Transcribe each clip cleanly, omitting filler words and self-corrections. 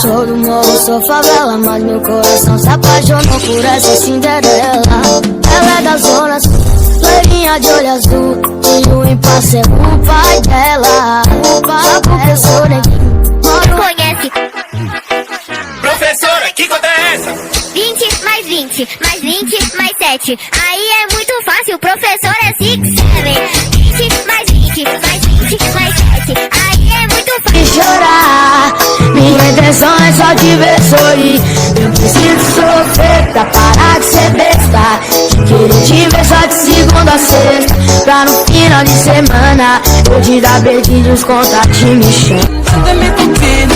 Sou do morro, sou favela, mas meu coração se apaixonou por essa Cinderela. Ela é da zona sul, loirinha de olho azul, e o impasse é o pai dela. O professor neguinho conhece. Professora, que conta é essa? 20 mais 20, mais 20 mais 7. Aí é muito fácil, professor é 6, 7. 20 mais 20, mais 20 mais 7. Aí é muito fácil. E chorar, minha intenção é só te ver sorrir. Eu preciso sofrer pra parar de ser besta. Queria te ver só de segunda a sexta, pra no final de semana eu te dar beijinhos e os contatos me chamam. Amigo querido,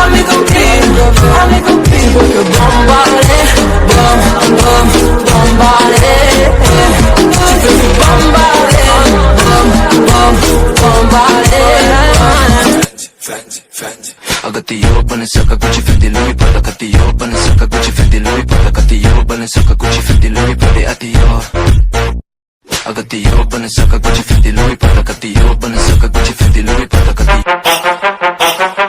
amigo querido, amigo querido, que bombale, bombale, I got the old Balenciaga, Gucci, Fendi, Louis Prada. Got the old Balenciaga, Gucci, Fendi, Louis Prada. Got the old Balenciaga, Gucci, Fendi, Louis Prada. At the old, I got the old Balenciaga, Gucci, Fendi, Louis Prada. Got the old Balenciaga, Gucci, Fendi, Louis Prada. Got the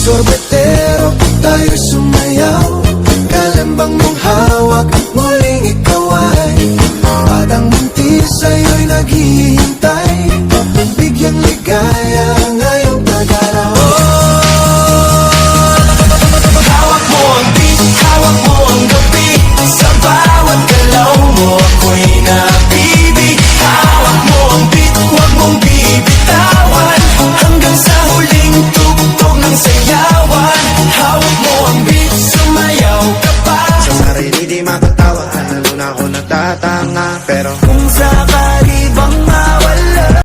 sorbetero, tayo sumayaw. Kalambang mong hawak, muling ikaw ay batang buntis sa'yo'y naghihintay. Bigyang ligaya ngayong pag-araw. Hawak mo ang beat, hawak mo ang gabi. Sa bawat galaw mo ako'y nabibig. Hawak mo ang beat, huwag mong bibitawan. Hanggang sa huling tugtog ng sayawan. Hawak mo ang beat, sumayaw ka pa. Sa sarili di makatawa, lalo na ako natatanga.